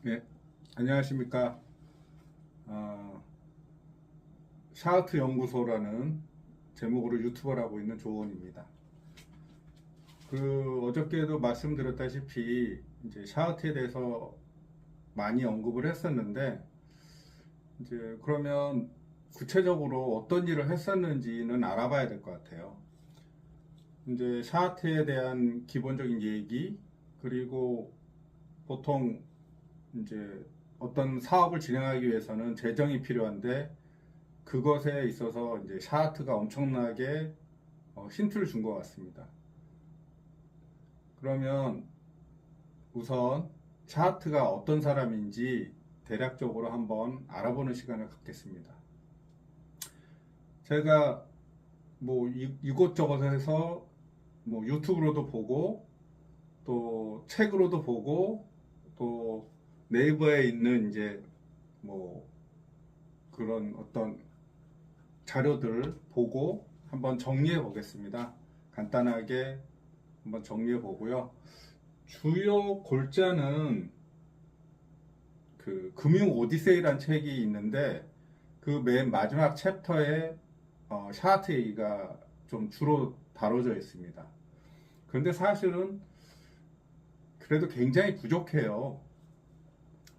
네, 안녕하십니까. 어, 샤하트 연구소라는 제목으로 유튜버를 하고 있는 조원입니다. 어저께도 말씀드렸다시피 이제 샤하트에 대해서 많이 언급을 했었는데, 이제 그러면 구체적으로 어떤 일을 했었는지는 알아봐야 될 것 같아요. 이제 샤하트에 대한 기본적인 얘기, 그리고 보통 이제 어떤 사업을 진행하기 위해서는 재정이 필요한데, 그것에 있어서 이제 샤하트가 엄청나게 힌트를 준 것 같습니다. 그러면 우선 샤하트가 어떤 사람인지 대략적으로 한번 알아보는 시간을 갖겠습니다. 제가 뭐 이곳저곳에서 뭐 유튜브로도 보고 또 책으로도 보고 또 네이버에 있는 이제 뭐 그런 어떤 자료들을 보고 한번 정리해 보겠습니다. 간단하게 한번 정리해 보고요. 주요 골자는 금융 오디세이라는 책이 있는데 그 맨 마지막 챕터에 샤트 얘기가 좀 주로 다뤄져 있습니다. 그런데 사실은 그래도 굉장히 부족해요.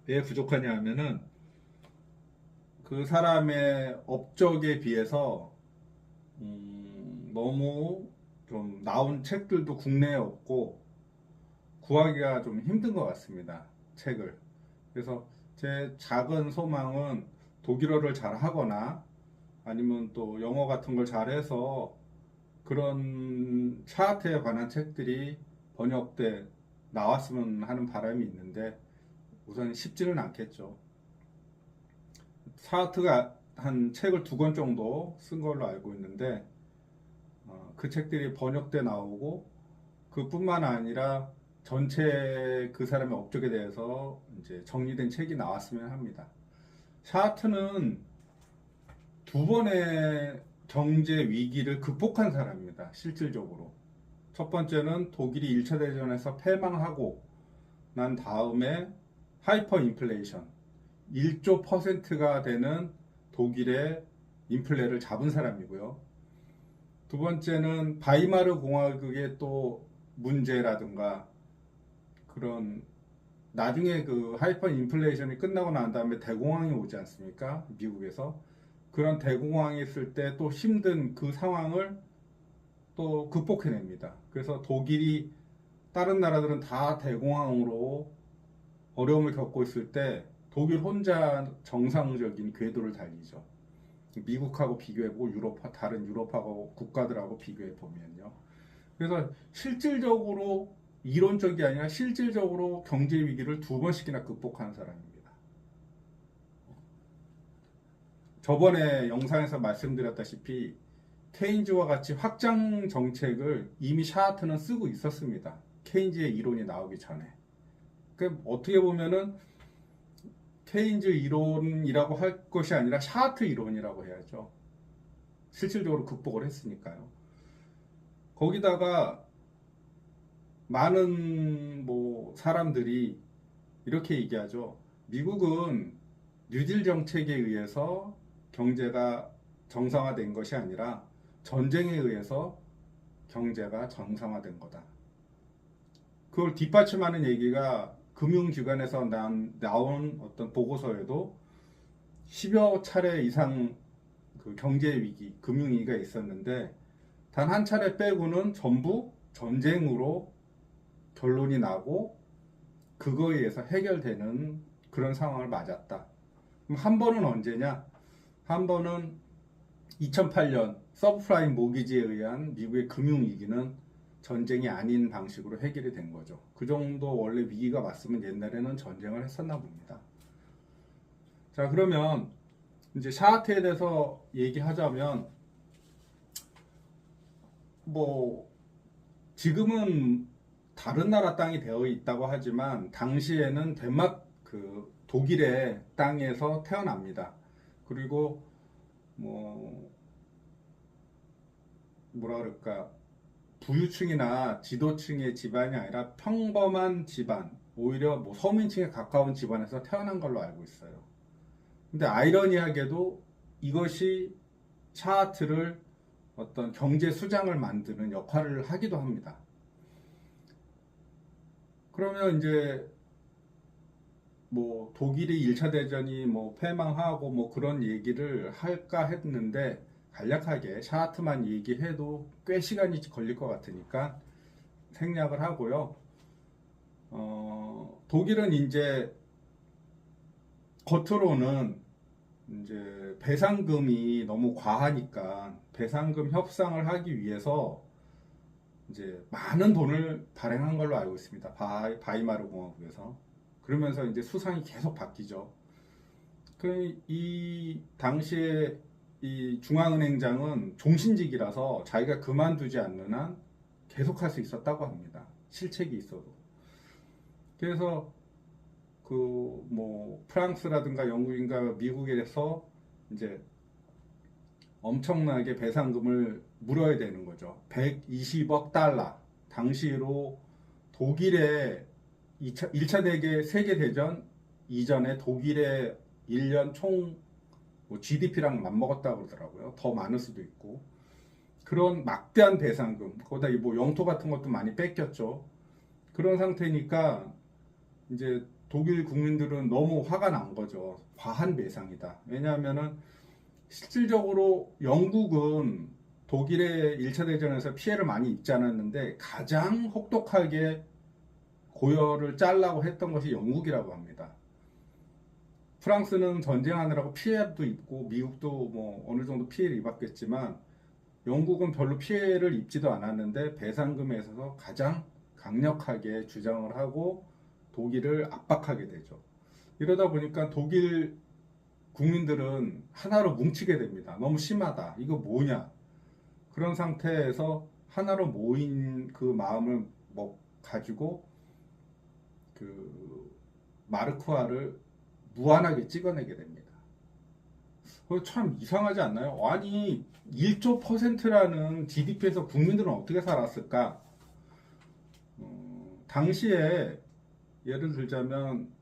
왜 부족하냐 하면은 그 사람의 업적에 비해서 너무 좀 나온 책들도 국내에 없고 구하기가 좀 힘든 것 같습니다. 책을. 그래서 제 작은 소망은 독일어를 잘 하거나 아니면 또 영어 같은 걸 잘해서 그런 차트에 관한 책들이 번역돼 나왔으면 하는 바람이 있는데 우선 쉽지는 않겠죠. 차트가 한 책을 2권 정도 쓴 걸로 알고 있는데 그 책들이 번역돼 나오고 그뿐만 아니라 전체 그 사람의 업적에 대해서 이제 정리된 책이 나왔으면 합니다. 샤트는 2번의 경제 위기를 극복한 사람입니다. 실질적으로. 첫 번째는 독일이 1차 대전에서 패망하고 난 다음에 하이퍼 인플레이션 1조 퍼센트가 되는 독일의 인플레를 잡은 사람이고요. 두 번째는 바이마르 공화국의 또 문제라든가 그런 나중에 그 하이퍼 인플레이션이 끝나고 난 다음에 대공황이 오지 않습니까? 미국에서. 그런 대공황이 있을 때 또 힘든 그 상황을 또 극복해냅니다. 그래서 독일이 다른 나라들은 다 대공황으로 어려움을 겪고 있을 때 독일 혼자 정상적인 궤도를 달리죠. 미국하고 비교해보고 다른 유럽하고 국가들하고 비교해보면요. 그래서 실질적으로 이론적이 아니라 실질적으로 경제 위기를 2번씩이나 극복한 사람입니다. 저번에 영상에서 말씀드렸다시피 케인즈와 같이 확장 정책을 이미 샤하트는 쓰고 있었습니다. 케인즈의 이론이 나오기 전에. 어떻게 보면은 케인즈 이론이라고 할 것이 아니라 샤하트 이론이라고 해야죠. 실질적으로 극복을 했으니까요. 거기다가 많은 뭐 사람들이 이렇게 얘기하죠. 미국은 뉴딜 정책에 의해서 경제가 정상화된 것이 아니라 전쟁에 의해서 경제가 정상화된 거다. 그걸 뒷받침하는 얘기가 금융기관에서 나온 어떤 보고서에도 10여 차례 이상 그 경제 위기, 금융위기가 있었는데 단 한 차례 빼고는 전부 전쟁으로 결론이 나고 그거에 의해서 해결되는 그런 상황을 맞았다. 그럼 한 번은 언제냐? 한 번은 2008년 서브프라임 모기지에 의한 미국의 금융위기는 전쟁이 아닌 방식으로 해결이 된 거죠. 그 정도 원래 위기가 왔으면 옛날에는 전쟁을 했었나 봅니다. 자, 그러면 이제 샤하트에 대해서 얘기하자면 뭐 지금은 다른 나라 땅이 되어 있다고 하지만 당시에는 독일의 땅에서 태어납니다. 그리고 뭐 뭐라 그럴까 부유층이나 지도층의 집안이 아니라 평범한 집안 오히려 뭐 서민층에 가까운 집안에서 태어난 걸로 알고 있어요. 근데 아이러니하게도 이것이 샤하트를 어떤 경제 수장을 만드는 역할을 하기도 합니다. 그러면 이제 뭐 독일이 1차 대전이 뭐 패망하고 뭐 그런 얘기를 할까 했는데 간략하게 샤하트만 얘기해도 꽤 시간이 걸릴 것 같으니까 생략을 하고요. 독일은 이제 겉으로는 이제 배상금이 너무 과하니까 배상금 협상을 하기 위해서 이제 많은 돈을 발행한 걸로 알고 있습니다. 바이마르 공화국에서. 그러면서 이제 수상이 계속 바뀌죠. 이 당시에 이 중앙은행장은 종신직이라서 자기가 그만두지 않는 한 계속할 수 있었다고 합니다. 실책이 있어도. 그래서 그 뭐 프랑스라든가 영국인가 미국에서 이제 엄청나게 배상금을 물어야 되는 거죠. 120억 달러. 당시로 독일의 1차 세계대전 이전에 독일의 1년 총 GDP랑 맞먹었다고 그러더라고요. 더 많을 수도 있고. 그런 막대한 배상금, 거기다 뭐 영토 같은 것도 많이 뺏겼죠. 그런 상태니까 이제 독일 국민들은 너무 화가 난 거죠. 과한 배상이다. 왜냐하면은 실질적으로 영국은 독일의 1차 대전에서 피해를 많이 입지 않았는데 가장 혹독하게 고열을 짜려고 했던 것이 영국이라고 합니다. 프랑스는 전쟁하느라고 피해도 입고 미국도 뭐 어느 정도 피해를 입었겠지만 영국은 별로 피해를 입지도 않았는데 배상금에 있어서 가장 강력하게 주장을 하고 독일을 압박하게 되죠. 이러다 보니까 독일 국민들은 하나로 뭉치게 됩니다. 너무 심하다. 이거 뭐냐? 그런 상태에서 하나로 모인 그 마음을 뭐 가지고 그 마르크화를 무한하게 찍어내게 됩니다. 참 이상하지 않나요? 아니 1조 %라는 GDP에서 국민들은 어떻게 살았을까? 당시에 예를 들자면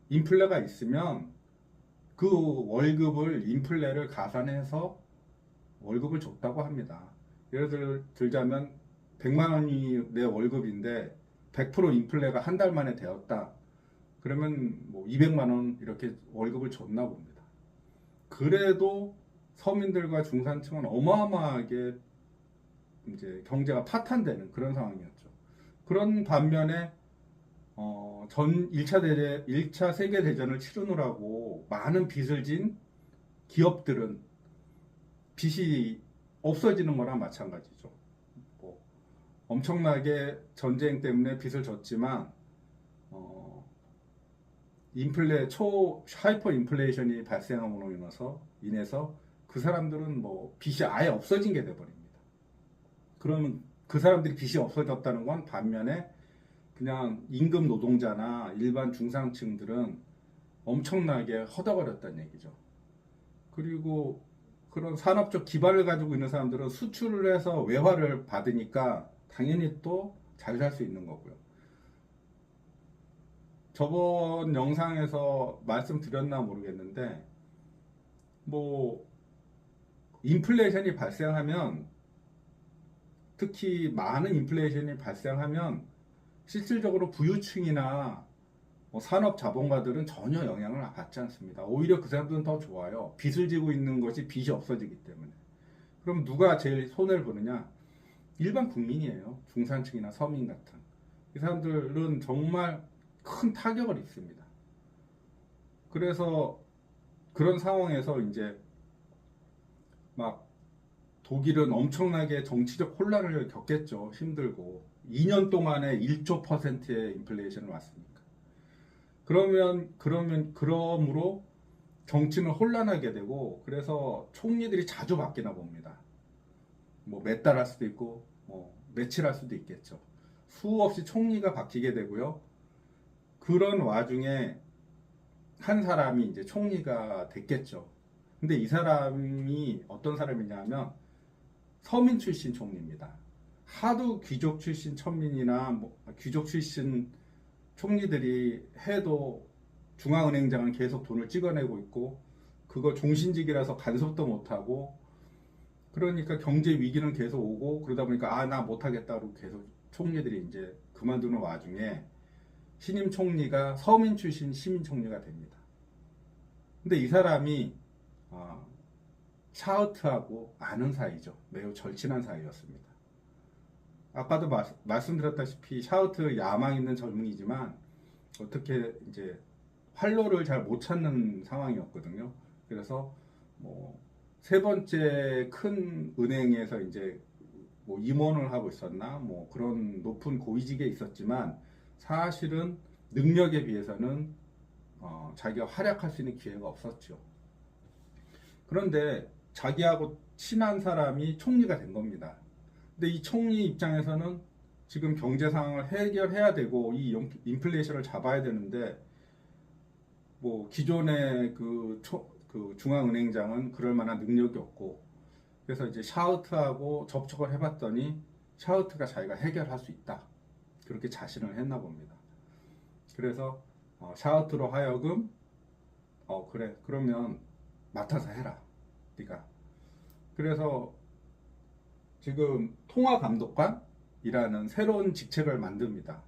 인플레가 있으면 그 월급을 인플레를 가산해서 월급을 줬다고 합니다. 예를 들자면 100만 원이 내 월급인데 100% 인플레가 한 달 만에 되었다. 그러면 뭐 200만 원 이렇게 월급을 줬나 봅니다. 그래도 서민들과 중산층은 어마어마하게 이제 경제가 파탄되는 그런 상황이었죠. 그런 반면에 전 1차 세계대전을 치르느라고 많은 빚을 진 기업들은 빚이 없어지는 거랑 마찬가지죠. 뭐 엄청나게 전쟁 때문에 빚을 졌지만 인플레 하이퍼 인플레이션이 발생함으로 인해서 그 사람들은 뭐 빚이 아예 없어진 게 돼버립니다. 그러면 그 사람들이 빚이 없어졌다는 건 반면에 그냥 임금 노동자나 일반 중상층들은 엄청나게 허덕거렸다는 얘기죠. 그리고 그런 산업적 기반을 가지고 있는 사람들은 수출을 해서 외화를 받으니까 당연히 또 잘 살 수 있는 거고요. 저번 영상에서 말씀드렸나 모르겠는데 뭐 인플레이션이 발생하면 특히 많은 인플레이션이 발생하면 실질적으로 부유층이나 뭐 산업 자본가들은 전혀 영향을 받지 않습니다. 오히려 그 사람들은 더 좋아요. 빚을 지고 있는 것이 빚이 없어지기 때문에. 그럼 누가 제일 손해를 보느냐? 일반 국민이에요. 중산층이나 서민 같은. 이 사람들은 정말 큰 타격을 입습니다. 그래서 그런 상황에서 이제 막 독일은 엄청나게 정치적 혼란을 겪겠죠. 힘들고 2년 동안에 1조 %의 인플레이션을 왔으니까. 그러므로 정치는 혼란하게 되고 그래서 총리들이 자주 바뀌나 봅니다. 뭐 몇 달 할 수도 있고 뭐 며칠 할 수도 있겠죠. 수없이 총리가 바뀌게 되고요. 그런 와중에 한 사람이 이제 총리가 됐겠죠. 근데 이 사람이 어떤 사람이냐면 서민 출신 총리입니다. 하도 귀족 출신 천민이나 뭐 귀족 출신 총리들이 해도 중앙은행장은 계속 돈을 찍어내고 있고 그거 종신직이라서 간섭도 못하고 그러니까 경제 위기는 계속 오고 그러다 보니까 아 나 못하겠다고 계속 총리들이 이제 그만두는 와중에 신임 총리가 서민 출신 시민 총리가 됩니다. 근데 이 사람이 어, 샤우트하고 아는 사이죠. 매우 절친한 사이였습니다. 아까도 말씀드렸다시피 샤우트 야망 있는 젊은이지만 어떻게 이제 활로를 잘 못 찾는 상황이었거든요. 그래서 뭐 세 번째 큰 은행에서 이제 뭐 임원을 하고 있었나 뭐 그런 높은 고위직에 있었지만 사실은 능력에 비해서는 자기가 활약할 수 있는 기회가 없었죠. 그런데 자기하고 친한 사람이 총리가 된 겁니다. 근데 이 총리 입장에서는 지금 경제 상황을 해결해야 되고 이 인플레이션을 잡아야 되는데 뭐 기존의 그 중앙은행장은 그럴 만한 능력이 없고 그래서 이제 샤우트하고 접촉을 해봤더니 샤우트가 자기가 해결할 수 있다 그렇게 자신을 했나 봅니다. 그래서 샤우트로 하여금 그래 그러면 맡아서 해라 네가. 그래서 지금 통화감독관이라는 새로운 직책을 만듭니다.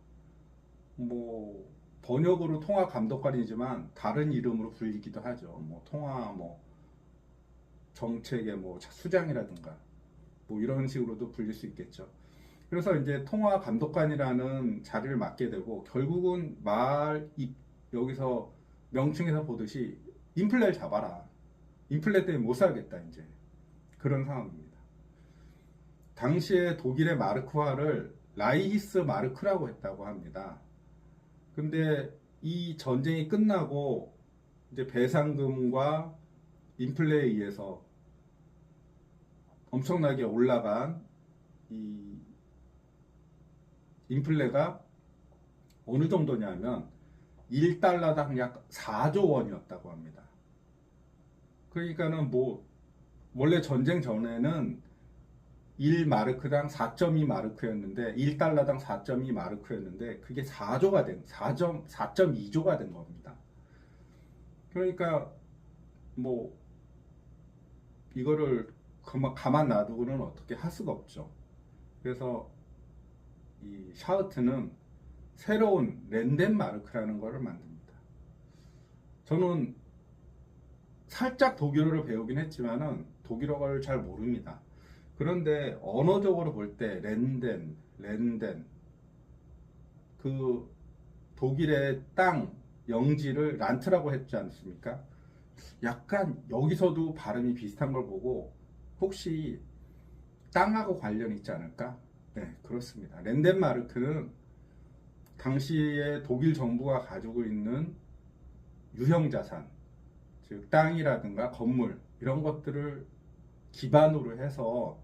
뭐 번역으로 통화감독관이지만 다른 이름으로 불리기도 하죠. 뭐 통화 뭐 정책의 뭐 수장이라든가 뭐 이런 식으로도 불릴 수 있겠죠. 그래서 이제 통화감독관이라는 자리를 맡게 되고 결국은 여기서 명칭에서 보듯이 인플레를 잡아라. 인플레 때문에 못 살겠다 이제 그런 상황입니다. 당시에 독일의 마르크화를 라이히스 마르크라고 했다고 합니다. 근데 이 전쟁이 끝나고 이제 배상금과 인플레에 의해서 엄청나게 올라간 이 인플레가 어느 정도냐면 1달러당 약 4조 원이었다고 합니다. 그러니까는 뭐 원래 전쟁 전에는 1마르크당 4.2마르크였는데 1달러당 4.2마르크였는데 그게 4.2조가 된 겁니다. 그러니까 뭐 이거를 가만 놔두고는 어떻게 할 수가 없죠. 그래서 이 샤우트는 새로운 랜덴마르크라는 것을 만듭니다. 저는 살짝 독일어를 배우긴 했지만은 독일어를 잘 모릅니다. 그런데 언어적으로 볼 때 랜덴 그 독일의 땅 영지를 란트라고 했지 않습니까? 약간 여기서도 발음이 비슷한 걸 보고 혹시 땅하고 관련이 있지 않을까? 네, 그렇습니다. 랜덴마르크는 당시에 독일 정부가 가지고 있는 유형 자산, 즉 땅이라든가 건물 이런 것들을 기반으로 해서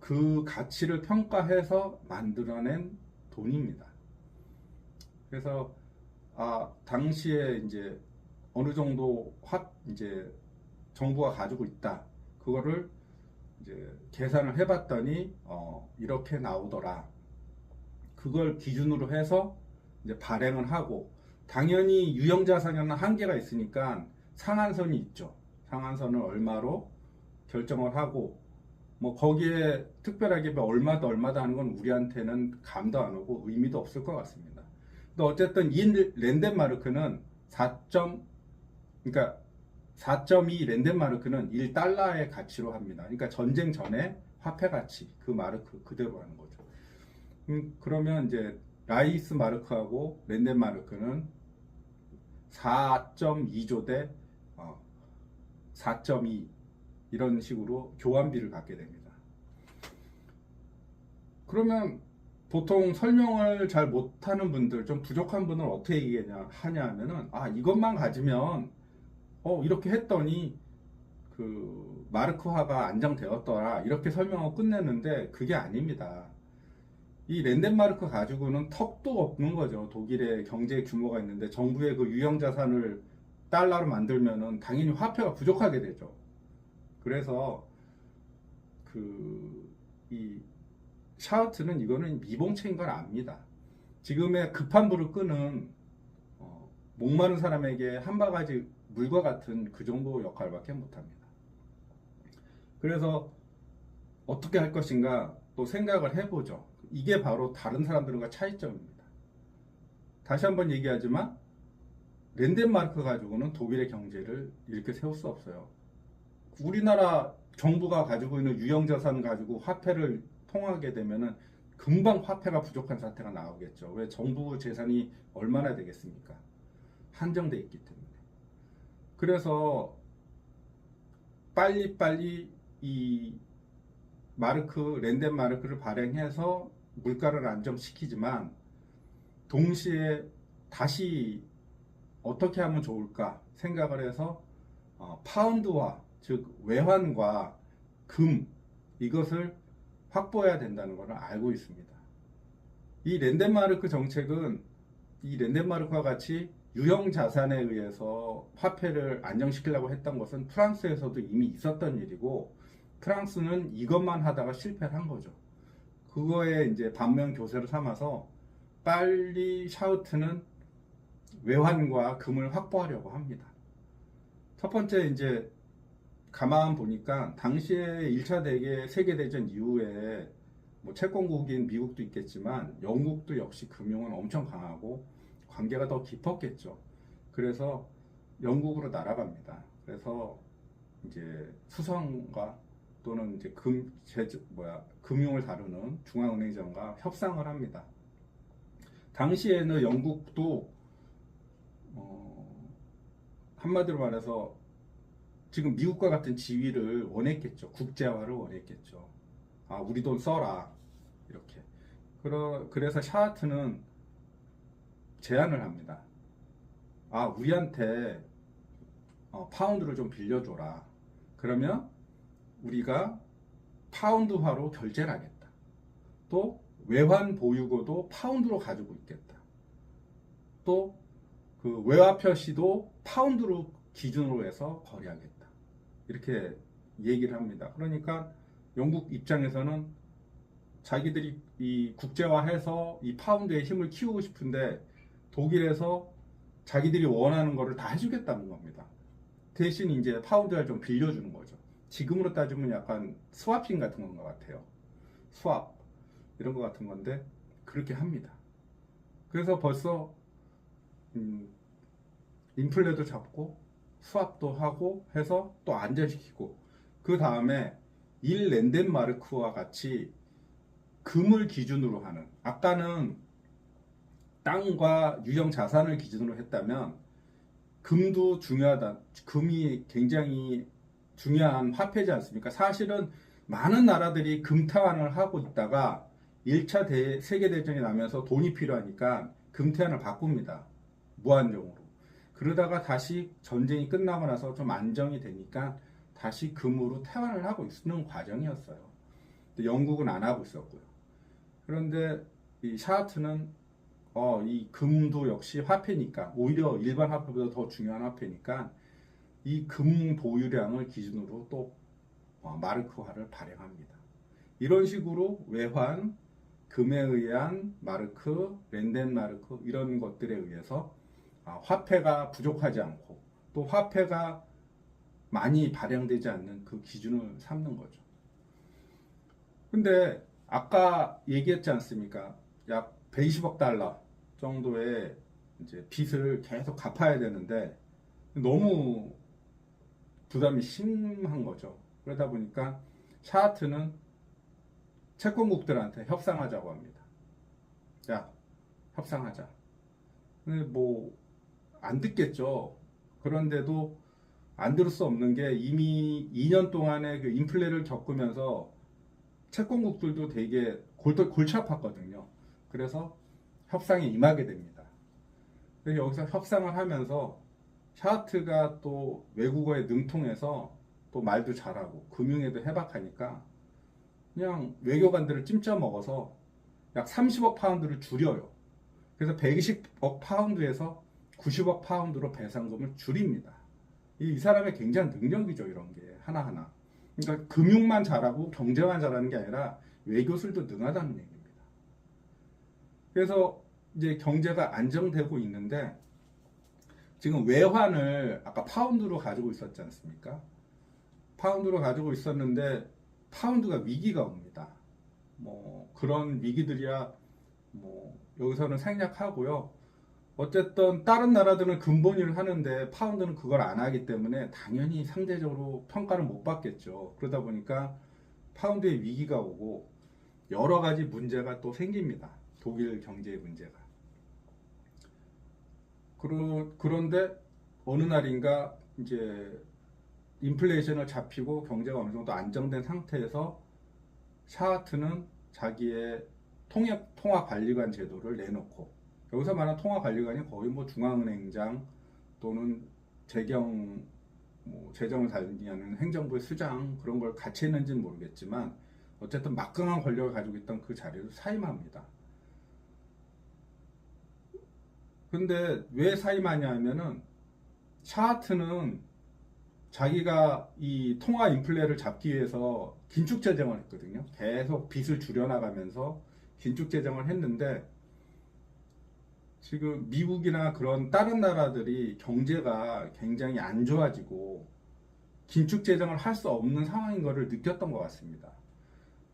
그 가치를 평가해서 만들어낸 돈입니다. 그래서 당시에 이제 어느 정도 이제 정부가 가지고 있다. 그거를 이제 계산을 해봤더니 이렇게 나오더라. 그걸 기준으로 해서 이제 발행을 하고 당연히 유형자산에는 한계가 있으니까 상한선이 있죠. 상한선을 얼마로 결정을 하고 뭐 거기에 특별하게 얼마다 하는 건 우리한테는 감도 안 오고 의미도 없을 것 같습니다. 근데 어쨌든 이 랜덴마르크는 그러니까 4.2 랜덴마르크는 1달러의 가치로 합니다. 그러니까 전쟁 전에 화폐 가치 그 마르크 그대로 하는 거죠. 그러면 이제 라이스 마르크하고 랜덴마르크는 4.2조 대 4.2 이런 식으로 교환비를 갖게 됩니다. 그러면 보통 설명을 잘 못하는 분들, 좀 부족한 분은 어떻게 하냐 하면은 이것만 가지면 이렇게 했더니 그 마르크화가 안정되었더라 이렇게 설명하고 끝냈는데 그게 아닙니다. 이 랜덴마르크 가지고는 턱도 없는 거죠. 독일의 경제 규모가 있는데 정부의 그 유형 자산을 달러로 만들면은 당연히 화폐가 부족하게 되죠. 그래서 이 샤우트는 이거는 미봉책인 걸 압니다. 지금의 급한 불을 끄는 목마른 사람에게 한 바가지 물과 같은 그 정도 역할밖에 못합니다. 그래서 어떻게 할 것인가 또 생각을 해보죠. 이게 바로 다른 사람들과 차이점입니다. 다시 한번 얘기하지만 랜덴마르크 가지고는 독일의 경제를 이렇게 세울 수 없어요. 우리나라 정부가 가지고 있는 유형자산 가지고 화폐를 통하게 되면은 금방 화폐가 부족한 사태가 나오겠죠. 왜? 정부 재산이 얼마나 되겠습니까? 한정돼 있기 때문에. 그래서 빨리빨리 이 랜덴마르크를 발행해서 물가를 안정시키지만 동시에 다시 어떻게 하면 좋을까 생각을 해서 파운드화, 즉 외환과 금, 이것을 확보해야 된다는 것을 알고 있습니다. 이 랜덴마르크 정책은 이 랜덴마르크와 같이 유형 자산에 의해서 화폐를 안정시키려고 했던 것은 프랑스에서도 이미 있었던 일이고, 프랑스는 이것만 하다가 실패를 한 거죠. 그거에 이제 반면 교사를 삼아서 빨리 샤우트는 외환과 금을 확보하려고 합니다. 첫 번째 이제 가만 보니까 당시에 1차 세계대전 이후에 뭐 채권국인 미국도 있겠지만 영국도 역시 금융은 엄청 강하고 관계가 더 깊었겠죠. 그래서 영국으로 날아갑니다. 그래서 이제 수성과 또는 이제 금융을 다루는 중앙은행장과 협상을 합니다. 당시에는 영국도 한마디로 말해서 지금 미국과 같은 지위를 원했겠죠. 국제화를 원했겠죠. 아, 우리 돈 써라. 이렇게. 그래서 샤하트는 제안을 합니다. 아, 우리한테 파운드를 좀 빌려줘라. 그러면 우리가 파운드화로 결제를 하겠다. 또 외환 보유고도 파운드로 가지고 있겠다. 또 그 외화 표시도 파운드로 기준으로 해서 거래하겠다. 이렇게 얘기를 합니다. 그러니까 영국 입장에서는 자기들이 이 국제화해서 이 파운드의 힘을 키우고 싶은데 독일에서 자기들이 원하는 거를 다 해주겠다는 겁니다. 대신 이제 파운드를 좀 빌려주는 거죠. 지금으로 따지면 약간 스와핑 같은 것 같아요. 스왑 이런 것 같은 건데 그렇게 합니다. 그래서 벌써 인플레도 잡고 스왑도 하고 해서 또 안정시키고, 그 다음에 랜덴마르크와 같이 금을 기준으로 하는, 아까는 땅과 유형 자산을 기준으로 했다면 금도 중요하다. 금이 굉장히 중요한 화폐지 않습니까? 사실은 많은 나라들이 금태환을 하고 있다가 1차 세계대전이 나면서 돈이 필요하니까 금태환을 바꿉니다. 무한정으로. 그러다가 다시 전쟁이 끝나고 나서 좀 안정이 되니까 다시 금으로 태환을 하고 있는 과정이었어요. 영국은 안 하고 있었고요. 그런데 이 샤하트는 이 금도 역시 화폐니까, 오히려 일반 화폐보다 더 중요한 화폐니까 이 금 보유량을 기준으로 또 마르크화를 발행합니다. 이런 식으로 외환, 금에 의한 마르크, 랜덴마르크 이런 것들에 의해서 화폐가 부족하지 않고 또 화폐가 많이 발행되지 않는 그 기준을 삼는 거죠. 근데 아까 얘기했지 않습니까? 약 120억 달러 정도의 이제 빚을 계속 갚아야 되는데 너무 부담이 심한 거죠. 그러다 보니까 샤하트는 채권국들한테 협상하자고 합니다. 야, 협상하자. 근데 뭐 안 듣겠죠. 그런데도 안 들을 수 없는 게 이미 2년 동안의 그 인플레를 겪으면서 채권국들도 되게 골치 아팠거든요. 그래서 협상에 임하게 됩니다. 그래서 여기서 협상을 하면서 샤하트가 또 외국어에 능통해서 또 말도 잘하고 금융에도 해박하니까 그냥 외교관들을 찜쪄 먹어서 약 30억 파운드를 줄여요. 그래서 120억 파운드에서 90억 파운드로 배상금을 줄입니다. 이 사람의 굉장한 능력이죠, 이런 게 하나하나. 그러니까 금융만 잘하고 경제만 잘하는 게 아니라 외교술도 능하다는 얘기입니다. 그래서 이제 경제가 안정되고 있는데 지금 외환을 아까 파운드로 가지고 있었지 않습니까? 파운드로 가지고 있었는데 파운드가 위기가 옵니다. 뭐 그런 위기들이야 뭐 여기서는 생략하고요. 어쨌든 다른 나라들은 근본위를 하는데 파운드는 그걸 안 하기 때문에 당연히 상대적으로 평가를 못 받겠죠. 그러다 보니까 파운드의 위기가 오고 여러 가지 문제가 또 생깁니다. 독일 경제의 문제가. 그런데 어느 날인가 이제 인플레이션을 잡히고 경제가 어느 정도 안정된 상태에서 샤하트는 자기의 통화관리관 제도를 내놓고, 여기서 말하는 통화관리관이 거의 뭐 중앙은행장 또는 재정을 관리하는 행정부의 수장 그런 걸 같이 했는지는 모르겠지만 어쨌든 막강한 권력을 가지고 있던 그 자리를 사임합니다. 근데 왜 사임하냐 하면은 샤하트는 자기가 이 통화 인플레를 잡기 위해서 긴축 재정을 했거든요. 계속 빚을 줄여나가면서 긴축 재정을 했는데 지금 미국이나 그런 다른 나라들이 경제가 굉장히 안 좋아지고 긴축 재정을 할 수 없는 상황인 것을 느꼈던 것 같습니다.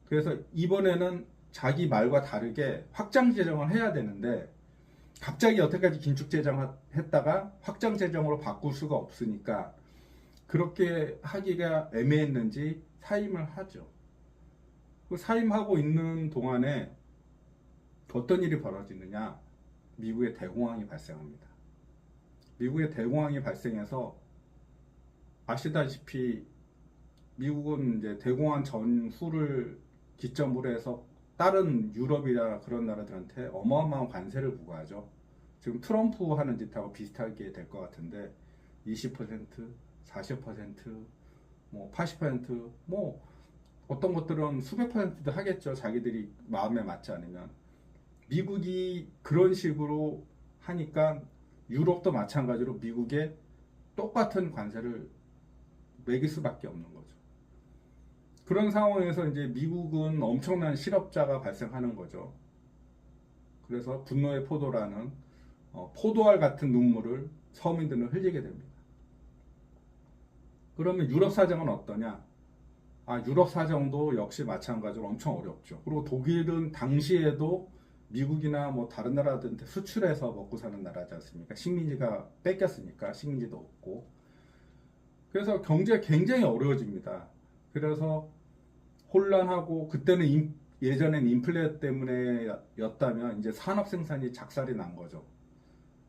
그래서 이번에는 자기 말과 다르게 확장 재정을 해야 되는데 갑자기 여태까지 긴축 재정을 했다가 확장 재정으로 바꿀 수가 없으니까 그렇게 하기가 애매했는지 사임을 하죠. 그 사임하고 있는 동안에 어떤 일이 벌어지느냐? 미국의 대공황이 발생합니다. 미국의 대공황이 발생해서 아시다시피 미국은 이제 대공황 전후를 기점으로 해서 다른 유럽이나 그런 나라들한테 어마어마한 관세를 부과하죠. 지금 트럼프 하는 짓하고 비슷하게 될 것 같은데 20%, 40%, 뭐 80%뭐 어떤 것들은 수백 퍼센트도 하겠죠. 자기들이 마음에 맞지 않으면. 미국이 그런 식으로 하니까 유럽도 마찬가지로 미국에 똑같은 관세를 매길 수밖에 없는 거죠. 그런 상황에서 이제 미국은 엄청난 실업자가 발생하는 거죠. 그래서 분노의 포도라는 포도알 같은 눈물을 서민들은 흘리게 됩니다. 그러면 유럽 사정은 어떠냐? 유럽 사정도 역시 마찬가지로 엄청 어렵죠. 그리고 독일은 당시에도 미국이나 뭐 다른 나라들한테 수출해서 먹고 사는 나라지 않습니까? 식민지가 뺏겼으니까 식민지도 없고. 그래서 경제가 굉장히 어려워집니다. 그래서 혼란하고 그때는 예전엔 인플레 때문에였다면 이제 산업 생산이 작살이 난 거죠.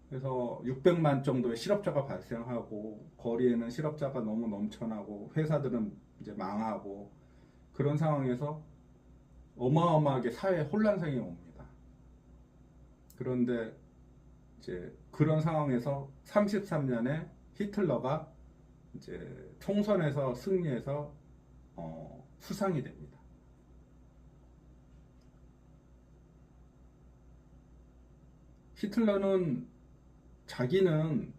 그래서 600만 정도의 실업자가 발생하고 거리에는 실업자가 너무 넘쳐나고 회사들은 이제 망하고 그런 상황에서 어마어마하게 사회 혼란상이 옵니다. 그런데 이제 그런 상황에서 33년에 히틀러가 이제 총선에서 승리해서 수상이 됩니다. 히틀러는 자기는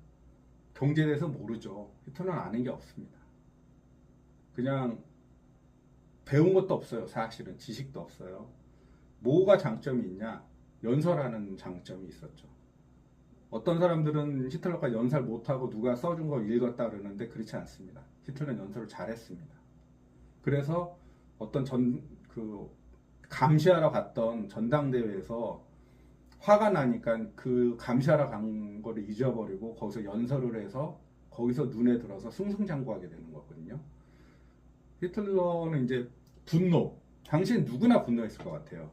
경제에 대해서 모르죠. 히틀러는 아는 게 없습니다. 그냥 배운 것도 없어요. 사실은 지식도 없어요. 뭐가 장점이 있냐? 연설하는 장점이 있었죠. 어떤 사람들은 히틀러가 연설 못하고 누가 써준 거 읽었다 그러는데 그렇지 않습니다. 히틀러는 연설을 잘했습니다. 그래서 어떤 감시하러 갔던 전당대회에서 화가 나니까 그 감시하러 간 거를 잊어버리고 거기서 연설을 해서 거기서 눈에 들어서 승승장구하게 되는 거거든요. 히틀러는 이제 분노. 당신 누구나 분노했을 것 같아요.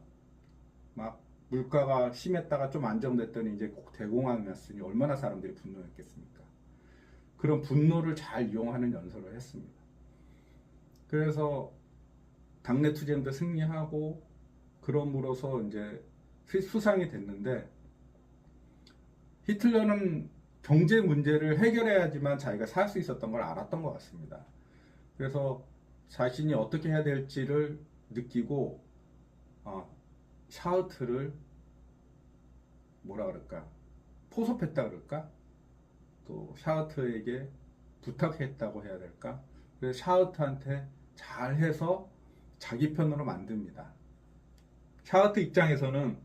막 물가가 심했다가 좀 안정됐더니 이제 대공황이 났으니 얼마나 사람들이 분노했겠습니까? 그런 분노를 잘 이용하는 연설을 했습니다. 그래서 당내 투쟁도 승리하고 그럼으로써 이제 수상이 됐는데 히틀러는 경제 문제를 해결해야지만 자기가 살 수 있었던 걸 알았던 것 같습니다. 그래서 자신이 어떻게 해야 될지를 느끼고 샤우트를 뭐라 그럴까? 포섭했다 그럴까? 또 샤우트에게 부탁했다고 해야 될까? 그래서 샤우트한테 잘해서 자기 편으로 만듭니다. 샤우트 입장에서는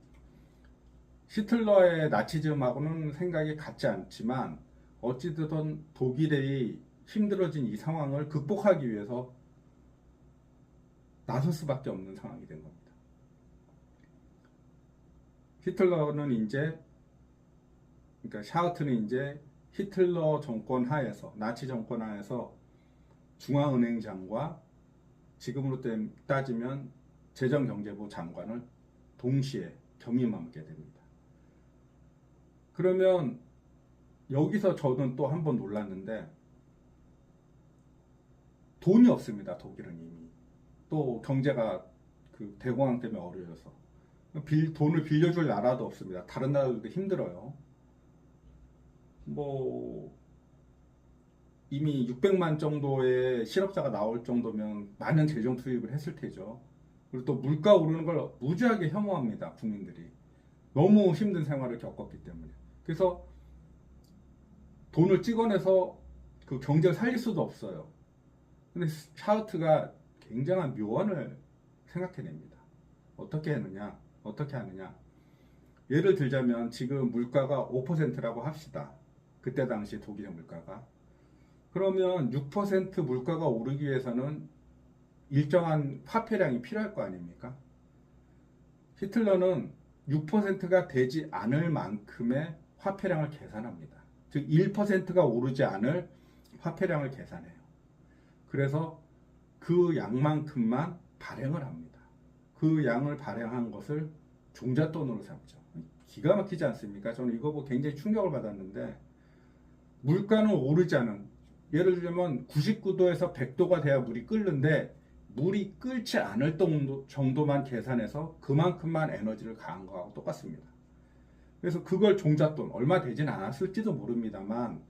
히틀러의 나치즘하고는 생각이 같지 않지만 어찌됐든 독일의 힘들어진 이 상황을 극복하기 위해서 나설 수밖에 없는 상황이 된 겁니다. 히틀러는 이제, 그러니까 샤우트는 이제 히틀러 정권 하에서, 나치 정권 하에서 중앙은행장과 지금으로 따지면 재정경제부 장관을 동시에 겸임하게 됩니다. 그러면 여기서 저는 또 한 번 놀랐는데, 돈이 없습니다. 독일은 이미. 또 경제가 그 대공황 때문에 어려워서 돈을 빌려줄 나라도 없습니다. 다른 나라들도 힘들어요. 뭐 이미 600만 정도의 실업자가 나올 정도면 많은 재정 투입을 했을 테죠. 그리고 또 물가 오르는 걸 무지하게 혐오합니다. 국민들이. 너무 힘든 생활을 겪었기 때문에. 그래서 돈을 찍어내서 그 경제를 살릴 수도 없어요. 근데 샤우트가 굉장한 묘안을 생각해냅니다. 어떻게 하느냐? 예를 들자면 지금 물가가 5%라고 합시다. 그때 당시 독일의 물가가. 그러면 6% 물가가 오르기 위해서는 일정한 화폐량이 필요할 거 아닙니까? 히틀러는 6%가 되지 않을 만큼의 화폐량을 계산합니다. 즉 1%가 오르지 않을 화폐량을 계산해요. 그래서 그 양만큼만 발행을 합니다. 그 양을 발행한 것을 종잣돈으로 삼죠. 기가 막히지 않습니까? 저는 이거 보고 굉장히 충격을 받았는데, 물가는 오르지 않은, 예를 들면 99도에서 100도가 돼야 물이 끓는데 물이 끓지 않을 정도만 계산해서 그만큼만 에너지를 가한 거하고 똑같습니다. 그래서 그걸 종잣돈, 얼마 되진 않았을지도 모릅니다만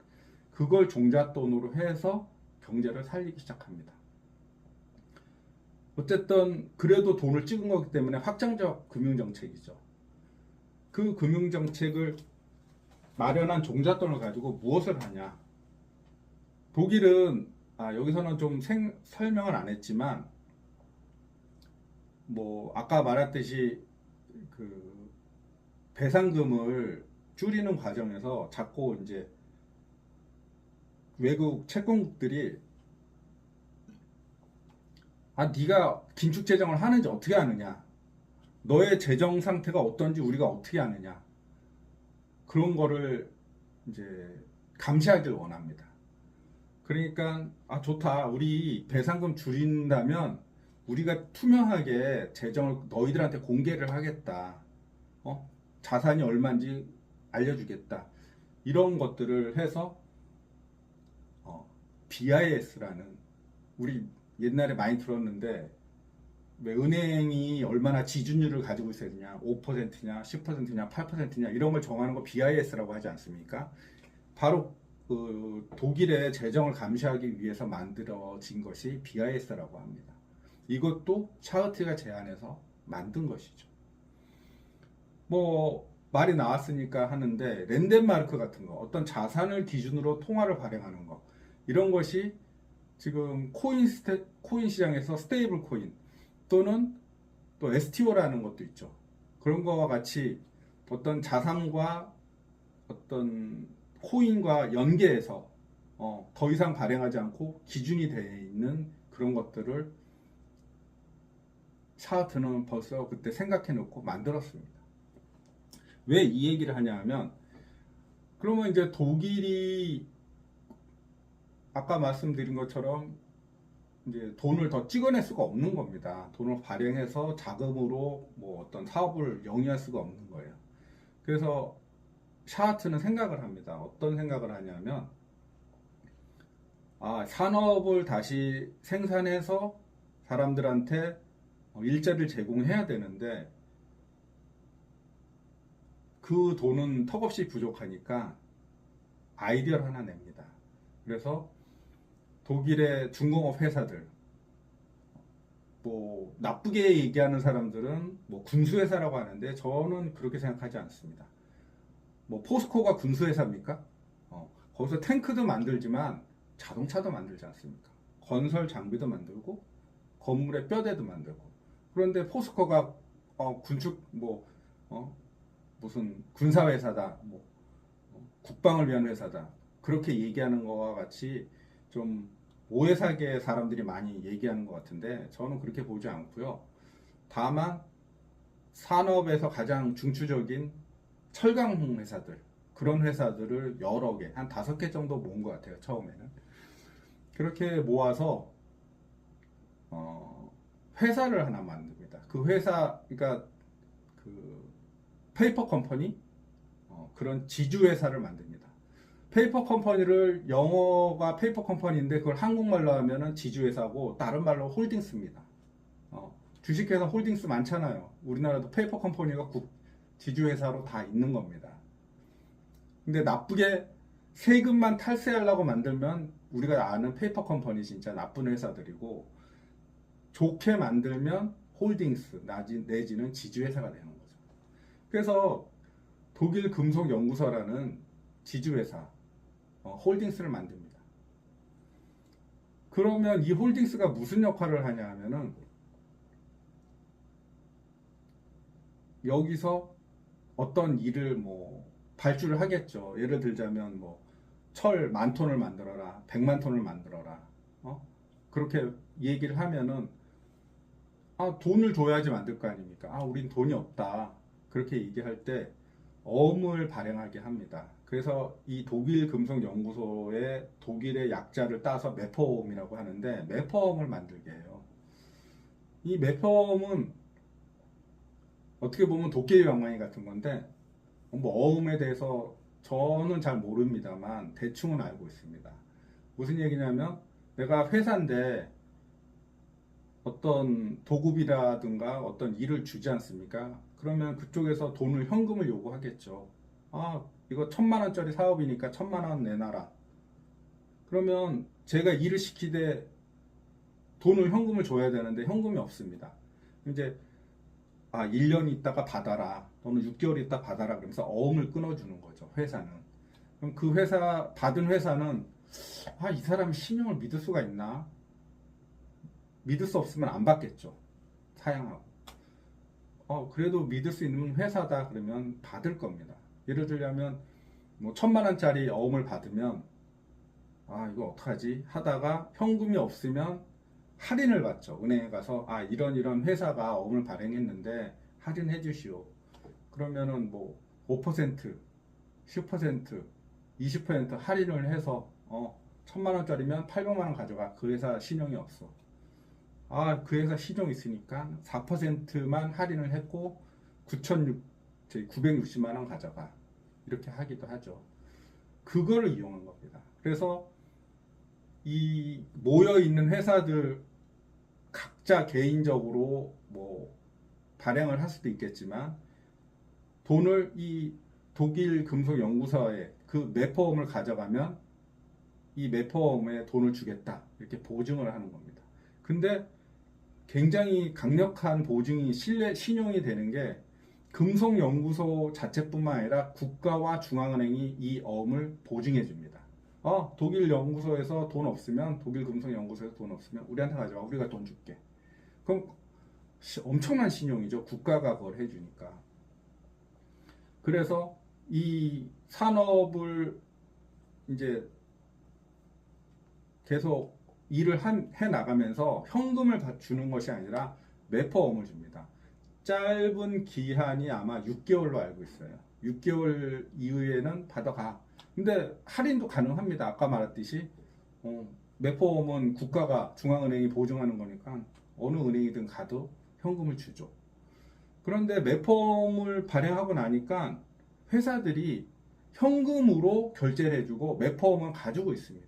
그걸 종잣돈으로 해서 경제를 살리기 시작합니다. 어쨌든 그래도 돈을 찍은 거기 때문에 확장적 금융정책이죠. 그 금융정책을 마련한 종잣돈을 가지고 무엇을 하냐. 독일은 여기서는 좀 설명을 안 했지만, 뭐 아까 말했듯이 그 배상금을 줄이는 과정에서 자꾸 이제 외국 채권국들이 네가 긴축 재정을 하는지 어떻게 아느냐, 너의 재정 상태가 어떤지 우리가 어떻게 아느냐, 그런 거를 이제 감시하길 원합니다. 그러니까 좋다, 우리 배상금 줄인다면 우리가 투명하게 재정을 너희들한테 공개를 하겠다, 자산이 얼마인지 알려주겠다, 이런 것들을 해서 BIS라는, 우리 옛날에 많이 들었는데 왜 은행이 얼마나 지준율을 가지고 있어야 되냐, 5%냐 10%냐 8%냐 이런 걸 정하는 거 BIS라고 하지 않습니까? 바로 그 독일의 재정을 감시하기 위해서 만들어진 것이 BIS라고 합니다. 이것도 샤우트가 제안해서 만든 것이죠. 뭐 말이 나왔으니까 하는데, 랜덴마르크 같은 거, 어떤 자산을 기준으로 통화를 발행하는 거, 이런 것이 지금 코인 시장에서 스테이블 코인 또는 또 STO라는 것도 있죠. 그런 거와 같이 어떤 자산과 어떤 코인과 연계해서 더 이상 발행하지 않고 기준이 되어 있는 그런 것들을 샤우트는 벌써 그때 생각해 놓고 만들었습니다. 왜 이 얘기를 하냐 하면, 그러면 이제 독일이 아까 말씀드린 것처럼 이제 돈을 더 찍어낼 수가 없는 겁니다. 돈을 발행해서 자금으로 뭐 어떤 사업을 영위할 수가 없는 거예요. 그래서 샤우트는 생각을 합니다. 어떤 생각을 하냐면, 산업을 다시 생산해서 사람들한테 일자리를 제공해야 되는데 그 돈은 턱없이 부족하니까 아이디어를 하나 냅니다. 그래서 독일의 중공업 회사들, 뭐 나쁘게 얘기하는 사람들은 뭐 군수회사라고 하는데 저는 그렇게 생각하지 않습니다. 뭐 포스코가 군수회사입니까? 거기서 탱크도 만들지만 자동차도 만들지 않습니까? 건설 장비도 만들고 건물의 뼈대도 만들고. 그런데 포스코가 군축 무슨 군사회사다, 뭐 국방을 위한 회사다, 그렇게 얘기하는 거와 같이 좀 오해사계 사람들이 많이 얘기하는 것 같은데 저는 그렇게 보지 않고요. 다만 산업에서 가장 중추적인 철강 회사들, 그런 회사들을 여러 개, 한 5개 정도 모은 것 같아요. 처음에는 그렇게 모아서 회사를 하나 만듭니다. 그 회사, 그러니까 그 페이퍼 컴퍼니, 그런 지주 회사를 만듭니다. 페이퍼 컴퍼니를, 영어가 페이퍼 컴퍼니인데 그걸 한국말로 하면은 지주 회사고 다른 말로 홀딩스입니다. 주식회사 홀딩스 많잖아요. 우리나라도 페이퍼 컴퍼니가 지주 회사로 다 있는 겁니다. 근데 나쁘게 세금만 탈세하려고 만들면 우리가 아는 페이퍼 컴퍼니 진짜 나쁜 회사들이고, 좋게 만들면 홀딩스 내지는 지주회사가 되는 거죠. 그래서 독일 금속연구소라는 지주회사, 홀딩스를 만듭니다. 그러면 이 홀딩스가 무슨 역할을 하냐 하면은, 여기서 어떤 일을 뭐 발주를 하겠죠. 예를 들자면 뭐 철 10,000톤을 만들어라, 100만 톤을 만들어라, 그렇게 얘기를 하면은 돈을 줘야지 만들 거 아닙니까? 우린 돈이 없다, 그렇게 얘기할 때 어음을 발행하게 합니다. 그래서 이 독일 금속연구소의 독일의 약자를 따서 매퍼음이라고 하는데, 매퍼음을 만들게 해요. 이 매퍼음은 어떻게 보면 도깨비 방망이 같은 건데, 뭐 어음에 대해서 저는 잘 모릅니다만 대충은 알고 있습니다. 무슨 얘기냐면, 내가 회사인데 어떤 도급이라든가 어떤 일을 주지 않습니까? 그러면 그쪽에서 현금을 요구하겠죠. 이거 1,000만 원짜리 사업이니까 1,000만 원 내놔라. 그러면 제가 일을 시키되 현금을 줘야 되는데 현금이 없습니다. 이제 1년 있다가 받아라, 또는 6개월 있다 받아라, 그러면서 어음을 끊어주는 거죠, 회사는. 그럼 그 받은 회사는 이 사람이 신용을 믿을 수가 있나? 믿을 수 없으면 안 받겠죠. 사양하고. 그래도 믿을 수 있는 회사다 그러면 받을 겁니다. 예를 들자면 뭐 1,000만 원짜리 어음을 받으면 이거 어떡하지 하다가 현금이 없으면 할인을 받죠. 은행에 가서 이런 회사가 어음을 발행했는데 할인해 주시오. 그러면은 뭐 5%, 10%, 20% 할인을 해서 1,000만 원짜리면 800만 원 가져가. 그 회사 신용이 없어. 그 회사 신용 있으니까 4%만 할인을 했고 960만 원 가져가. 이렇게 하기도 하죠. 그거를 이용한 겁니다. 그래서 이 모여 있는 회사들 각자 개인적으로 뭐 발행을 할 수도 있겠지만, 돈을 이 독일 금속 연구소에 그 매퍼음을 가져가면 이 매퍼음에 돈을 주겠다, 이렇게 보증을 하는 겁니다. 근데 굉장히 강력한 보증이 신용이 되는 게, 금속연구소 자체뿐만 아니라 국가와 중앙은행이 이 어음을 보증해 줍니다. 독일 연구소에서 돈 없으면, 독일 금속연구소에서 돈 없으면 우리한테 가져와, 우리가 돈 줄게. 그럼 엄청난 신용이죠. 국가가 그걸 해주니까. 그래서 이 산업을 이제 계속 일을 해 나가면서 현금을 주는 것이 아니라 매퍼음을 줍니다. 짧은 기한이 아마 6개월로 알고 있어요. 6개월 이후에는 받아가. 근데 할인도 가능합니다. 아까 말했듯이 매퍼음은 국가가, 중앙은행이 보증하는 거니까 어느 은행이든 가도 현금을 주죠. 그런데 매퍼음을 발행하고 나니까 회사들이 현금으로 결제를 해주고 매퍼음은 가지고 있습니다.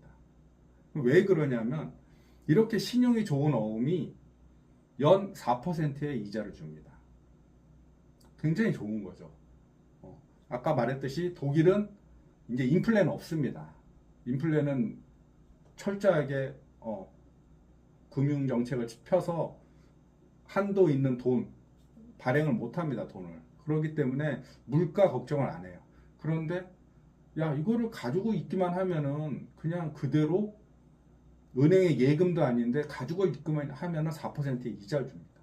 왜 그러냐면, 이렇게 신용이 좋은 어음이 연 4%의 이자를 줍니다. 굉장히 좋은 거죠. 아까 말했듯이 독일은 이제 인플레는 없습니다. 인플레는 철저하게 금융정책을 펴서 한도 있는 돈 발행을 못합니다. 돈을. 그렇기 때문에 물가 걱정을 안 해요. 그런데 이거를 가지고 있기만 하면은 그냥 그대로 은행의 예금도 아닌데 가지고 있기만 하면은 4%의 이자를 줍니다.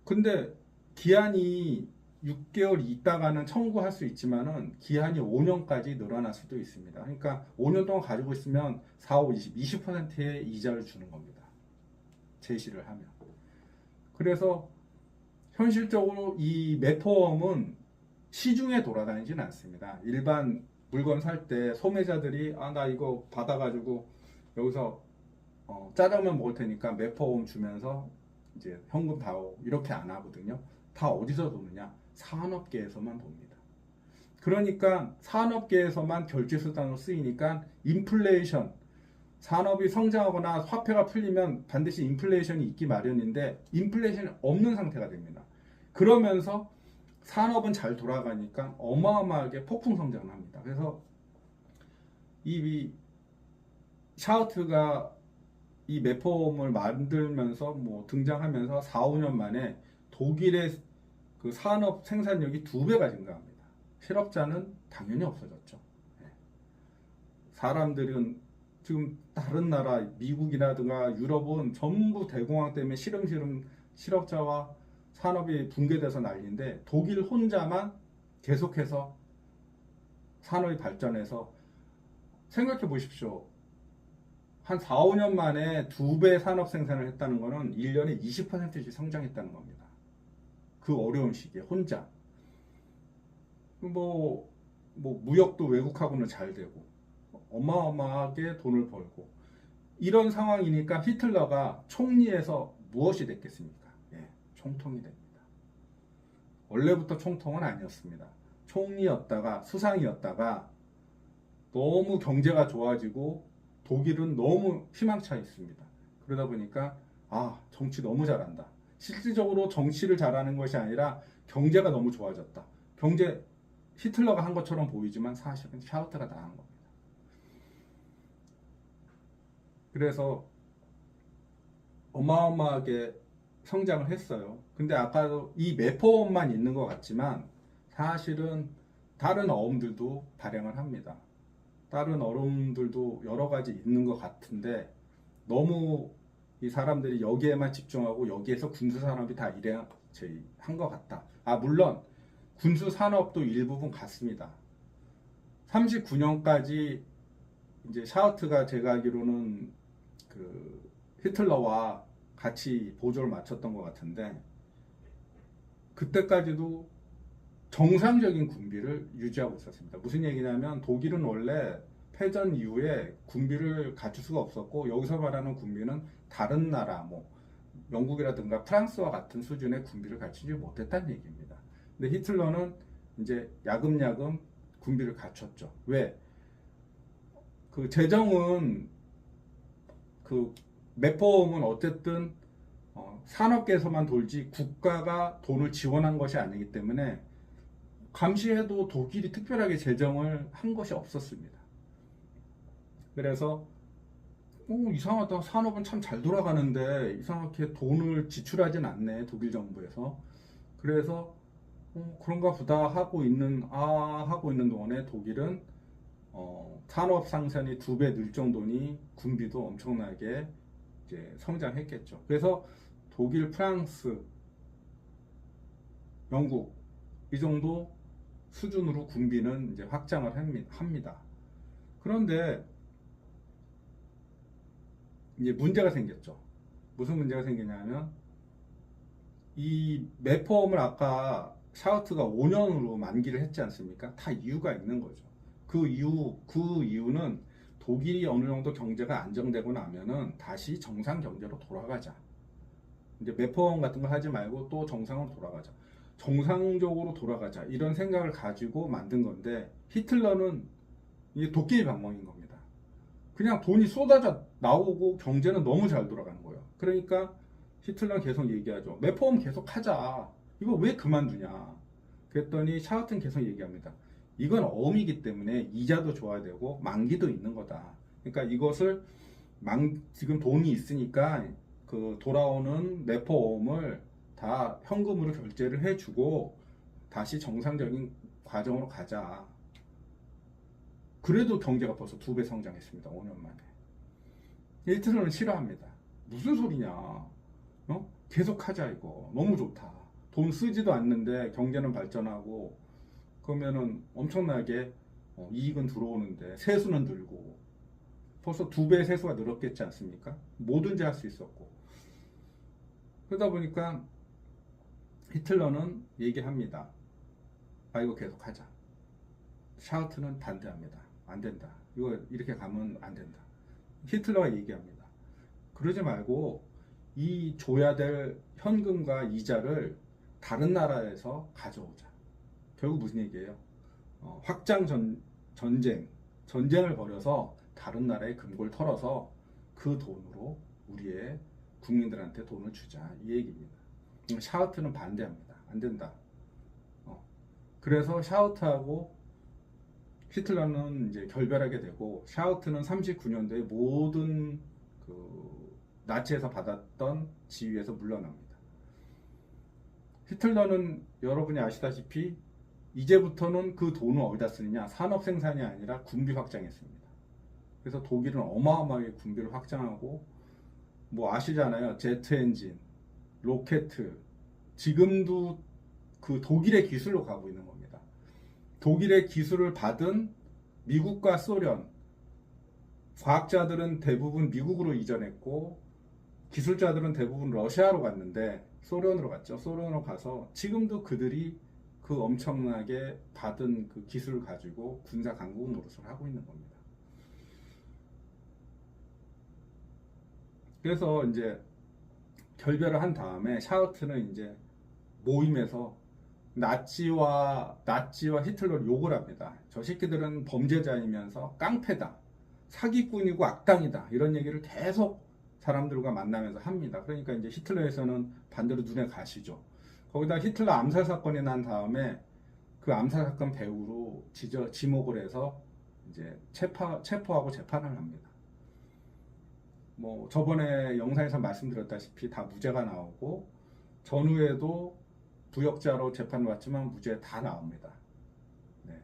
근데 기한이 6개월 있다가는 청구할 수 있지만은 기한이 5년까지 늘어날 수도 있습니다. 그러니까 5년 동안 가지고 있으면 4, 5, 20%의 이자를 주는 겁니다. 제시를 하면. 그래서 현실적으로 이 매포홈은 시중에 돌아다니진 않습니다. 일반 물건 살 때 소매자들이 나 이거 받아가지고 여기서 짜장면 먹을 테니까 매포홈 주면서 이제 현금 다오 이렇게 안 하거든요. 다 어디서 도느냐? 산업계에서만 돕니다. 그러니까 산업계에서만 결제수단으로 쓰이니까 인플레이션, 산업이 성장하거나 화폐가 풀리면 반드시 인플레이션이 있기 마련인데 인플레이션이 없는 상태가 됩니다. 그러면서 산업은 잘 돌아가니까 어마어마하게 폭풍 성장을 합니다. 그래서 이 샤우트가 이 매폼을 만들면서 뭐 등장하면서 4, 5년 만에 독일의 그 산업 생산력이 2배가 증가합니다. 실업자는 당연히 없어졌죠. 사람들은 지금 다른 나라 미국이라든가 유럽은 전부 대공황 때문에 시름시름 실업자와 산업이 붕괴돼서 난리인데 독일 혼자만 계속해서 산업이 발전해서 생각해 보십시오. 한 4, 5년 만에 2배 산업 생산을 했다는 것은 1년에 20%씩 성장했다는 겁니다. 그 어려운 시기에 혼자. 뭐 무역도 외국하고는 잘 되고 어마어마하게 돈을 벌고 이런 상황이니까 히틀러가 총리에서 무엇이 됐겠습니까? 총통이 됩니다. 원래부터 총통은 아니었습니다. 총리였다가 수상이었다가 너무 경제가 좋아지고 독일은 너무 희망차 있습니다. 그러다 보니까 정치 너무 잘한다. 실질적으로 정치를 잘하는 것이 아니라 경제가 너무 좋아졌다. 경제 히틀러가 한 것처럼 보이지만 사실은 샤우트가 다 한 겁니다. 그래서 어마어마하게 성장을 했어요. 근데 아까도 이 매포만 있는 것 같지만 사실은 다른 어음들도 발행을 합니다. 다른 어음들도 여러 가지 있는 것 같은데 너무 이 사람들이 여기에만 집중하고 여기에서 군수산업이 다 한 것 같다. 물론 군수산업도 일부분 같습니다. 39년까지 이제 샤우트가 제가 알기로는 그 히틀러와 같이 보조를 맞췄던 것 같은데 그때까지도 정상적인 군비를 유지하고 있었습니다. 무슨 얘기냐면 독일은 원래 패전 이후에 군비를 갖출 수가 없었고 여기서 말하는 군비는 다른 나라 뭐 영국이라든가 프랑스와 같은 수준의 군비를 갖추지 못했다는 얘기입니다. 근데 히틀러는 이제 야금야금 군비를 갖췄죠. 왜? 그 재정은 그 매포홈은 어쨌든 산업계에서만 돌지 국가가 돈을 지원한 것이 아니기 때문에 감시해도 독일이 특별하게 재정을 한 것이 없었습니다. 그래서 이상하다. 산업은 참 잘 돌아가는데 이상하게 돈을 지출하진 않네. 독일 정부에서. 그래서 그런가 보다 하고 있는 동안에 독일은 산업 상선이 2배 늘 정도니 군비도 엄청나게 이제 성장했겠죠. 그래서 독일, 프랑스, 영국 이 정도 수준으로 군비는 이제 확장을 합니다. 그런데 이제 문제가 생겼죠. 무슨 문제가 생기냐면 이 매포홈을 아까 샤우트가 5년으로 만기를 했지 않습니까? 다 이유가 있는 거죠. 그 이유는 독일이 어느 정도 경제가 안정되고 나면은 다시 정상 경제로 돌아가자. 이제 매포홈 같은 거 하지 말고 또 정상으로 돌아가자. 정상적으로 돌아가자. 이런 생각을 가지고 만든 건데 히틀러는 이게 도끼 방망이인 겁니다. 그냥 돈이 쏟아져 나오고 경제는 너무 잘 돌아가는 거예요. 그러니까 히틀러는 계속 얘기하죠. 매포홈 계속 하자. 이거 왜 그만두냐. 그랬더니 샤우트는 계속 얘기합니다. 이건 어음이기 때문에 이자도 줘야 되고 만기도 있는 거다. 그러니까 이것을 지금 돈이 있으니까 그 돌아오는 매포홈을 다 현금으로 결제를 해주고 다시 정상적인 과정으로 가자. 그래도 경제가 벌써 2배 성장했습니다. 5년 만에. 히틀러는 싫어합니다. 무슨 소리냐. 계속 하자 이거. 너무 좋다. 돈 쓰지도 않는데 경제는 발전하고 그러면은 엄청나게 이익은 들어오는데 세수는 들고 벌써 2배 세수가 늘었겠지 않습니까? 뭐든지 할 수 있었고 그러다 보니까 히틀러는 얘기합니다. 아 이거 계속하자. 샤우트는 반대합니다. 안 된다. 이거 이렇게 가면 안 된다. 히틀러가 얘기합니다. 그러지 말고 이 줘야 될 현금과 이자를 다른 나라에서 가져오자. 결국 무슨 얘기예요? 전쟁을 벌여서 다른 나라의 금고를 털어서 그 돈으로 우리의 국민들한테 돈을 주자. 이 얘기입니다. 샤우트는 반대합니다. 안 된다. 그래서 샤우트하고 히틀러는 이제 결별하게 되고 샤우트는 39년도에 모든 그 나치에서 받았던 지위에서 물러납니다. 히틀러는 여러분이 아시다시피 이제부터는 그 돈을 어디다 쓰느냐 산업 생산이 아니라 군비 확장했습니다. 그래서 독일은 어마어마하게 군비를 확장하고 뭐 아시잖아요. 제트 엔진, 로켓 지금도 그 독일의 기술로 가고 있는 겁니다. 독일의 기술을 받은 미국과 소련 과학자들은 대부분 미국으로 이전했고 기술자들은 대부분 러시아로 갔는데 소련으로 갔죠. 소련으로 가서 지금도 그들이 그 엄청나게 받은 그 기술을 가지고 군사 강국 노릇을 하고 있는 겁니다. 그래서 이제 결별을 한 다음에 샤우트는 이제 모임에서 나치와 히틀러를 욕을 합니다. 저 새끼들은 범죄자이면서 깡패다, 사기꾼이고 악당이다 이런 얘기를 계속 사람들과 만나면서 합니다. 그러니까 이제 히틀러에서는 반대로 눈에 가시죠. 거기다 히틀러 암살 사건이 난 다음에 그 암살 사건 배후로 지목을 해서 이제 체포하고 재판을 합니다. 뭐 저번에 영상에서 말씀드렸다시피 다 무죄가 나오고 전후에도 부역자로 재판을 받지만 무죄 다 나옵니다. 네,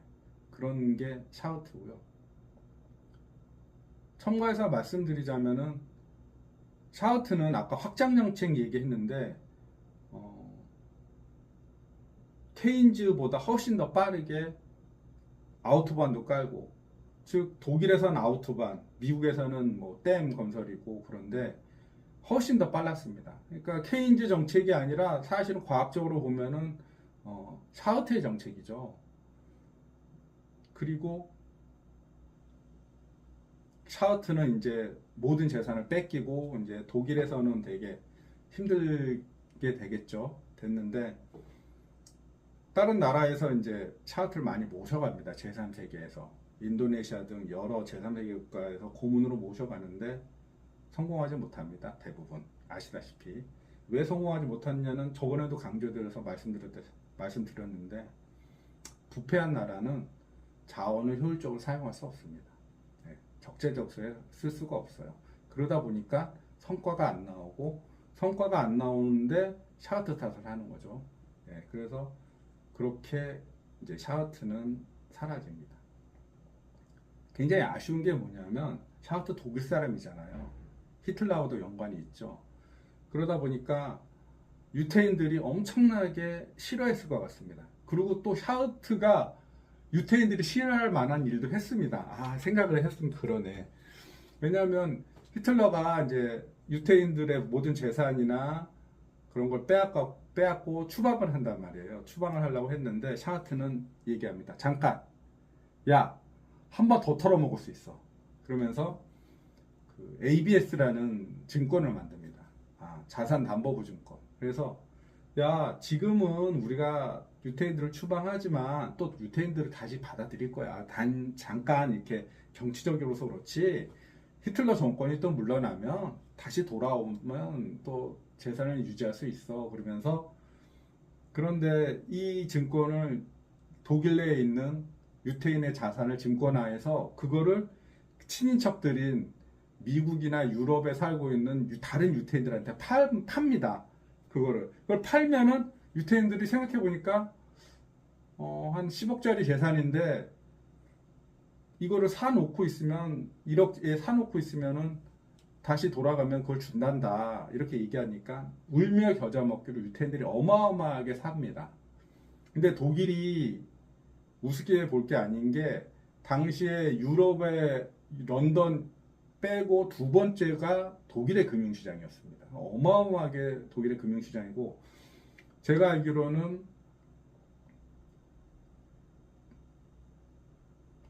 그런 게 샤우트고요. 첨가해서 말씀드리자면은 샤우트는 아까 확장정책 얘기했는데 케인즈보다 훨씬 더 빠르게 아우토반도 깔고 즉 독일에서는 아우토반, 미국에서는 뭐 댐 건설이고 그런데 훨씬 더 빨랐습니다. 그러니까 케인즈 정책이 아니라 사실은 과학적으로 보면은 샤우트의 정책이죠. 그리고 샤우트는 이제 모든 재산을 뺏기고 이제 독일에서는 되게 힘들게 됐는데 다른 나라에서 이제 샤우트를 많이 모셔갑니다. 제3세계에서 인도네시아 등 여러 제3세계 국가에서 고문으로 모셔가는데 성공하지 못합니다. 대부분 아시다시피 왜 성공하지 못했냐는 저번에도 강조드려서 말씀드렸는데 부패한 나라는 자원을 효율적으로 사용할 수 없습니다. 네, 적재적소에 쓸 수가 없어요. 그러다 보니까 성과가 안 나오고 성과가 안 나오는데 샤우트 탓을 하는 거죠. 네, 그래서 그렇게 이제 샤우트는 사라집니다. 굉장히 아쉬운 게 뭐냐면 샤우트 독일 사람이잖아요. 히틀러와도 연관이 있죠. 그러다 보니까 유태인들이 엄청나게 싫어했을 것 같습니다. 그리고 또 샤우트가 유태인들이 싫어할 만한 일도 했습니다. 생각을 했으면 그러네. 왜냐하면 히틀러가 이제 유태인들의 모든 재산이나 그런 걸 빼앗고 추방을 한단 말이에요. 추방을 하려고 했는데 샤우트는 얘기합니다. 잠깐, 야, 한 번 더 털어먹을 수 있어. 그러면서 그 ABS라는 증권을 만듭니다. 자산담보보증권. 그래서 야, 지금은 우리가 유태인들을 추방하지만 또 유태인들을 다시 받아들일 거야. 잠깐 이렇게 정치적으로서 그렇지. 히틀러 정권이 또 물러나면 다시 돌아오면 또 재산을 유지할 수 있어. 그러면서 그런데 이 증권을 독일 내에 있는 유태인의 자산을 증권화해서 그거를 친인척들인 미국이나 유럽에 살고 있는 다른 유태인들한테 팝니다. 그걸 팔면은 유태인들이 생각해 보니까 한 10억짜리 재산인데 이거를 사놓고 있으면 1억에 사놓고 있으면은 다시 돌아가면 그걸 준단다 이렇게 얘기하니까 울며 겨자 먹기로 유태인들이 어마어마하게 삽니다. 근데 독일이 우습게 볼 게 아닌 게 당시에 유럽의 런던 빼고 두 번째가 독일의 금융시장이었습니다. 어마어마하게 독일의 금융시장이고 제가 알기로는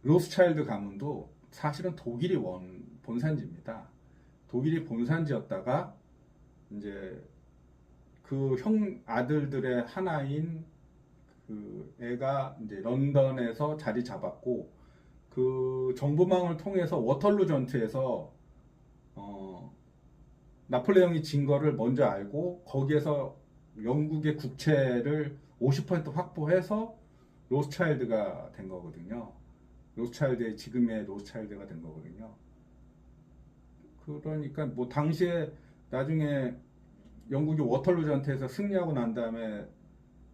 로스차일드 가문도 사실은 독일이 본산지입니다. 독일이 본산지였다가 이제 그 형 아들들의 하나인 그 애가 이제 런던에서 자리 잡았고 그 정보망을 통해서 워털루 전투에서 나폴레옹이 진 거를 먼저 알고 거기에서 영국의 국채를 50% 확보해서 로스차일드가 된 거거든요. 로스차일드의 지금의 로스차일드가 된 거거든요. 그러니까 뭐 당시에 나중에 영국이 워털루 전투에서 승리하고 난 다음에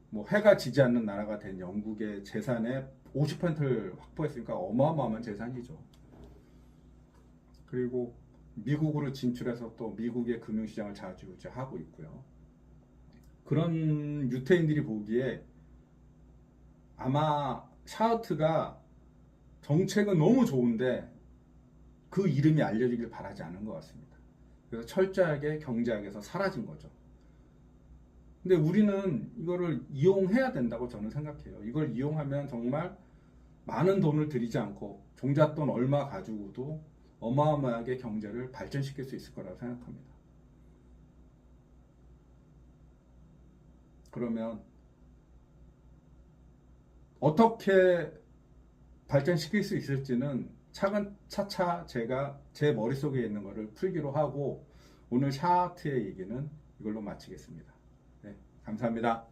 뭐 해가 지지 않는 나라가 된 영국의 재산의 50%를 확보했으니까 어마어마한 재산이죠. 그리고 미국으로 진출해서 또 미국의 금융시장을 좌지우지하고 있고요. 그런 유태인들이 보기에 아마 샤우트가 정책은 너무 좋은데 그 이름이 알려지길 바라지 않은 것 같습니다. 그래서 철저하게 경제학에서 사라진 거죠. 근데 우리는 이거를 이용해야 된다고 저는 생각해요. 이걸 이용하면 정말 많은 돈을 들이지 않고 종잣돈 얼마 가지고도 어마어마하게 경제를 발전시킬 수 있을 거라고 생각합니다. 그러면 어떻게 발전시킬 수 있을지는 차차 제가 제 머릿속에 있는 거를 풀기로 하고 오늘 샤트의 얘기는 이걸로 마치겠습니다. 네, 감사합니다.